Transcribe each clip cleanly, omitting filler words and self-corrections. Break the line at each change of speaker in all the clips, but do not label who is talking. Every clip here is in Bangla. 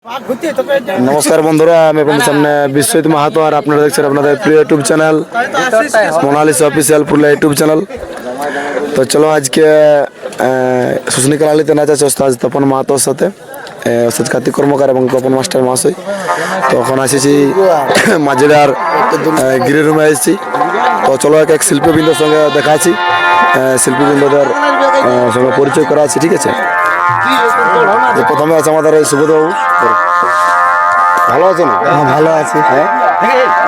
নমস্কার বন্ধুরা, আমি আপনাদের সামনে বিশ্বজিৎ মাহাতো আর আপনারা দেখছেন আপনাদের প্রিয় YouTube channel Monalisa official Purulia YouTube channel. তো চলো আজকে সুস্নিকাল আলীতে নাচ আছে ওস্তাদ তপন মাহাতোর সাথে, ওস্তাদ কার্তিক কর্মকার এবং তপন মাস্টার মহাশয়। তখন এসেছি মাঝিরার গিরি রুমে এসেছি। তো চলো এক এক শিল্পীবৃন্দের সঙ্গে দেখা আছি, শিল্পীবৃন্দদের সঙ্গে পরিচয় করা আছে, ঠিক আছে। প্রথমে আছে আমাদের এই সুবোধবাবু, ভালো আছেন?
হ্যাঁ, ভালো আছি।
হ্যাঁ,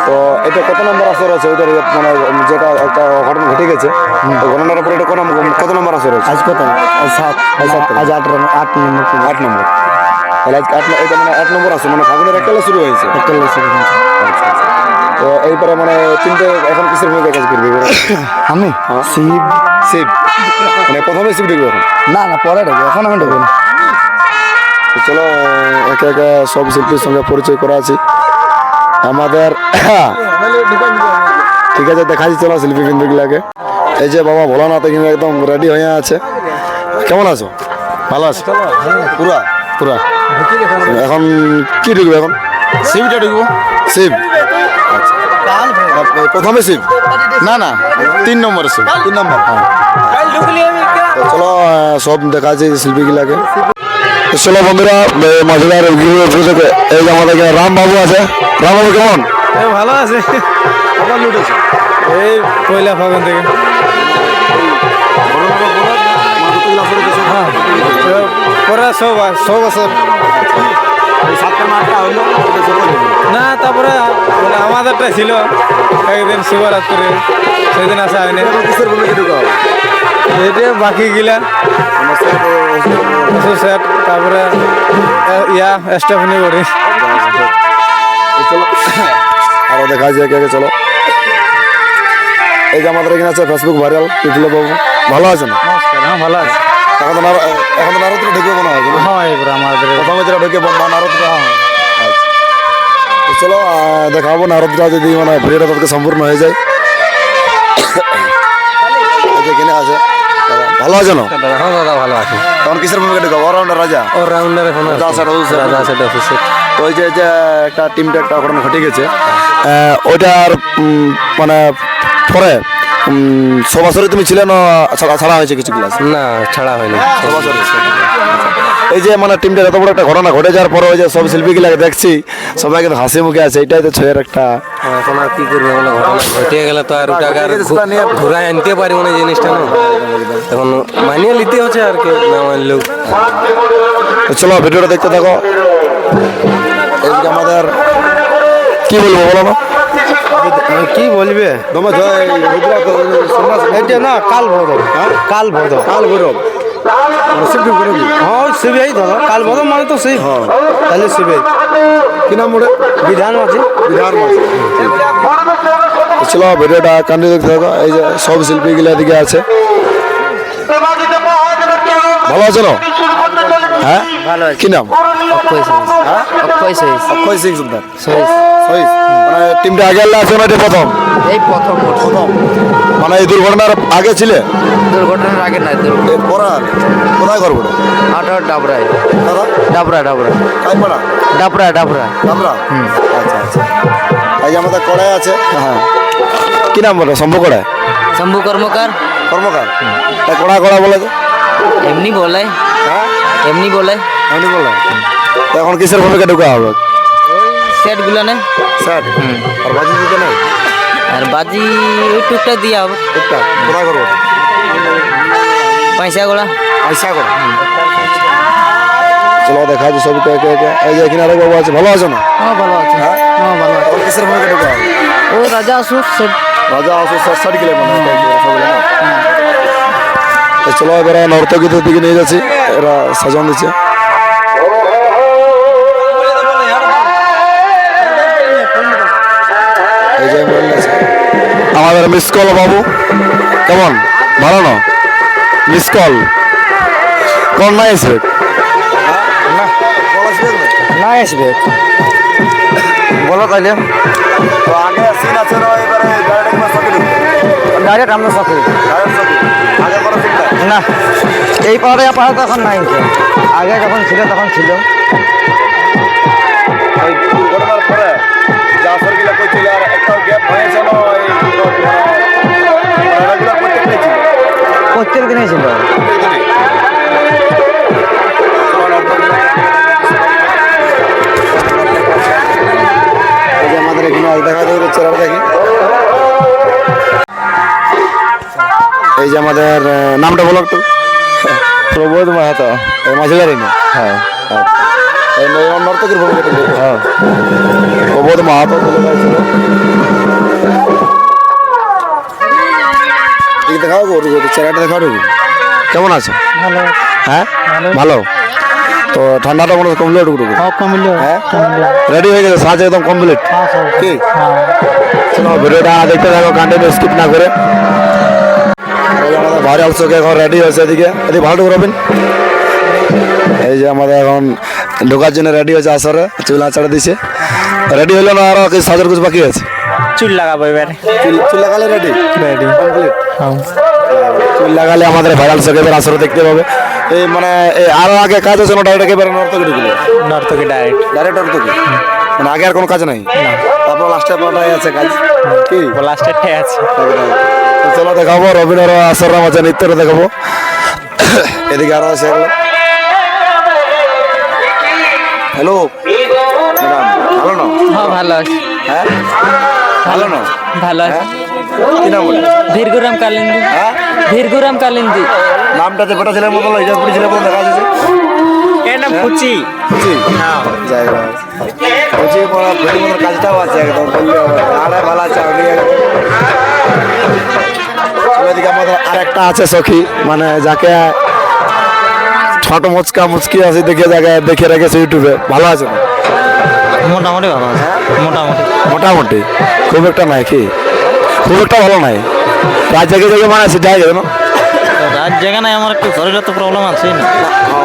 তো এটা কত নম্বর আসর আছে? ওইটার মানে যেটা একটা ঘটনা ঘটে গেছে, ঘটনার উপরে এটা কত নম্বর আসর আছে?
আজ কত? আজ 7, আজ 8 নম্বর।
8 নম্বর। তাহলে আজকে এটা মানে 8 নম্বর আসর, মানে ফাগুনের একটালে শুরু হয়েছে। আচ্ছা। তো এইবারে মানে তিনটে এখন কিসের ভূমিকা কাজ করবে?
আমি শিব
মানে প্রথমে শিব ঢুকবে এখন?
না, পরে ঢুকবো, এখন আমি ঢুকবো না।
তো চলো একে একে সব শিল্পীর সঙ্গে পরিচয় করা আছি আমাদের। ঠিক আছে, দেখাচ্ছি, চলো শিল্পীবৃন্দগুলাকে। এই যে বাবা ভোলানাথ কিন্তু একদম রেডি হয়ে আছে। কেমন আছো? ভালো আছো? পুরা পুরা। এখন কি ঢুকবে? এখন
শিবটা ঢুকবো।
শিব, প্রথমে শিব?
না 3 নম্বর শিব।
3 নম্বর। তো চলো সব দেখাচ্ছি শিল্পীগুলাকে। চলো বন্ধুরা, মাঝিদার এই যে আমাদের রাম বাবু আছে। রাম বাবু কেমন?
ভালো আছে। এই পয়লা ফাগুন থেকে পরে সব বছর না, তারপরে আমাদেরটা ছিল একদিন শিবরাত্রি, সেদিন আসা হয়নি। এটা বাকি গিলা সেট, তারপরে স্টেফনি করি।
আরো দেখা যায় কে চলো। এই যে আমাদের এখানে আছে ফেসবুক ভাইরাল বিপ্লব বাবু, ভালো আছে না?
হ্যাঁ, ভালো আছে।
এখন তো নারদটা ঢুকে মনে হয়।
হ্যাঁ, এবার আমাদের
প্রথমে যেটা ঢুকে নারদটা। তো চলো দেখাবো নারদটা যদি মানে ভিডিওটা তাদেরকে সম্পূর্ণ হয়ে যায়। এখানে আছে, ভালো আছে না?
হ্যাঁ দাদা, ভালো আছে।
তখন কিসের ভূমিকা ঢুকাবো? অলরাউন্ডার রাজা?
অলরাউন্ডার এখন
তো ওই যে একটা টিমটা একটা ঘটনা ঘটে গেছে, ওইটার মানে পরে সবাসরে তুমি ছিলে না ছাড়া হয়েছে কিছু ক্লাস?
না, ছাড়া হয়নি।
এই যে মানে টিমটার এত বড় একটা ঘটনা ঘটে যাওয়ার পরে ওই যে সব শিল্পীগুলাকে দেখছি সবাই কিন্তু হাসি মুখে আছে, এটাই তো ছয়ের একটা।
এখন আর কি করবে বলে, ঘটনা ঘটে গেলে তো আর ওটাকে আর ঘুরায় আনতে পারি না জিনিসটা না। এখন মানিয়ে নিতে হচ্ছে আর কি, না মানলেও।
চলো ভিডিওটা দেখতে থাকো। এইদিকে আমাদের কি বলবো বলো না?
কি বলবে এটা না, কাল ভৈরব। কাল ভৈরব হ্যাঁ, শিবেই ধরো। কাল ভৈরব মানে তো সেই, তাহলে শিবে
কি নাম ওটা?
বিধান আছে।
চলো ভিডিওটা কন্টিনিউ দেখতে থাকো। এই যে সব শিল্পীগুলো এদিকে আছে। ভালো আছো না? হ্যাঁ,
ভালো আছে।
কি নাম?
অক্ষয় সিং সুলতান।
মানে টিমটা আগে আছে না? এটা প্রথম মানে এই দুর্ঘটনার আগে ছিলে?
দুর্ঘটনার আগে না,
কোথায় করবো?
ডাবরায়।
ডাবরা আচ্ছা। এই যে আমাদের কড়াই আছে। হ্যাঁ, কি নাম বলে? শম্ভু কড়াই?
শম্ভু কর্মকার।
কড়া বলে যে
এমনি বলে।
তো এখন কিসের ভূমিকা ঢুকা হবে?
সেট গুলা নেই,
স্যার। আর বাজি দিতে নেই?
আর বাজি ওই টুকটা দিয়ে হবে।
কোথায় করবো?
পয়সা গোড়া।
চলো দেখা যাচ্ছে সবকে একে একে। এই যে এখানে আরেক বাবু আছে, ভালো আছে না?
হ্যাঁ, ভালো আছে।
হ্যাঁ,
ভালো আছে।
এখন কিসের ভূমিকা ঢুকা হবে?
ও রাজা আসুক সেট।
সারি গেলে চলো এবার নর্তকীদের দিকে নিয়ে যাচ্ছি, এরা সাজান দিচ্ছে। এই যে আমাদের মিস কল বাবু, কেমন? ভালো না? মিস কল কোন না আসবে?
বলো তাইলে।
তো আগে সিন আছে না, এবারে
ডাইরেক্ট আমরা সকি
আগে কোনো সিনটা
না, এই পাহাড়ে এখন নাই। আগে যখন ছিল তখন ছিল।
প্রত্যেক দিনই ছিল।
এই যে আমাদের এখানে দেখা যায় চেহারা দেখি। এই যে আমাদের নামটা বলো একটু।
প্রবোধ মাহাতো।
এই মাঝিলারি না?
হ্যাঁ
এই নর্তকীর ভূমিকা কিন্তু। হ্যাঁ, প্রবোধ মাহাতো বলে গাইছিল। এই দেখাও গো, চেহারাটা দেখাও ঢুকু। কেমন আছো?
ভালো।
হ্যাঁ ভালো। তো ঠান্ডাটা মনে হয় কমলো ঢুকু।
কমিল।
হ্যাঁ রেডি হয়ে গেছে, সাজ একদম কমপ্লিট। কি চলো ভিডিওটা দেখতে থাকো, কন্টিনিউ স্কিপ না করে। এই আমাদের ভাইরাল চোখে এখন রেডি হয়েছে, এদিকে এদিকে ভালো রবিন। এই যে আমাদের এখন ঢোকার জন্য রেডি হয়েছে, আসরে চুল আচাড়া দিছে। রেডি হলো না, আরো কিছু সাজার কিছু বাকি আছে?
চুল লাগাবো এবারে।
চুল লাগালে রেডি
রেডি
কমপ্লিট।
হ্যাঁ
চুল লাগালে আমাদের ভাইরাল চোখে এবার আসরে দেখতে পাবে। এই মানে আরো আগে কাজ আছে না, ডাইরেক্ট একেবারে নর্তকী ঢুকলো।
নর্তকী ডাইরেক্ট।
ডাইরেক্ট নর্তকী, মানে আগে আর কোনো কাজ নাই। তারপর লাস্টে পাঠাই আছে কাজ কি
লাস্টের ঠে আছে।
তো চলো দেখাবো রবীন্দ্র আসর মাঝে নৃত্যটা দেখাবো। এদিকে আরো আছে এগুলো। হ্যালো ম্যাডাম, ভালো না?
হ্যাঁ ভালো আছে।
হ্যাঁ ভালো না?
ভালো আছে।
কি নাম বলে?
ভীরগুরাম কালিন্দী।
হ্যাঁ
ভীরগুরাম কালিন্দী।
নামটাতে বেটা ছেলের মতো লাগে, পুরি ছেলের মতো দেখা যাচ্ছে।
এর নাম পুচি।
বুঝছি যাই হোক, বুঝছি ভেটি মতো কাজটাও আছে একদম, বললে আরে ভালো আছে। আমি এদিকে আমাদের আরেকটা আছে সখী, মানে যাকে ছোট মুচকা মুচকি আছে, দেখে যাকে দেখে রেখেছে ইউটিউবে। ভালো আছে না?
মোটামুটি ভালো আছে। মোটামুটি।
মোটামুটি, খুব একটা নাই কি, খুব একটা ভালো নাই। রাত জেগে জেগে মানে সেটা গেছে না।
রাত জায়গা নাই, আমার একটু শরীরে তো প্রবলেম আছে না।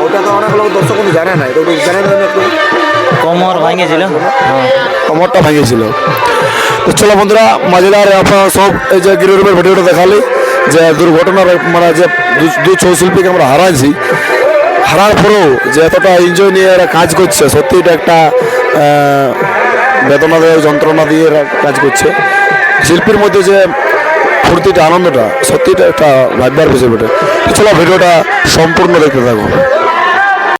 ওটা তো অনেক লোক দর্শক কিন্তু জানে না, এটা জানে না একটু।
কোমর ভাঙেছিল।
কোমরটা ভেঙেছিল। তো চলো বন্ধুরা, মজাদার আপনারা সব এই যে গিরিরূপের ভিডিওটা দেখালি, যে দুর্ঘটনার মানে যে দুই ছৌ শিল্পীকে আমরা হারাইছি, হারার পরেও যে এতটা এনজয় নিয়ে এরা কাজ করছে, সত্যি এটা একটা বেদনাদায়ক যন্ত্রণা দিয়ে এরা কাজ করছে। শিল্পীর মধ্যে যে ফুর্তিটা, আনন্দটা, সত্যি এটা একটা ভাববার বিষয় বটে। চলো ভিডিওটা সম্পূর্ণ দেখতে থাকো।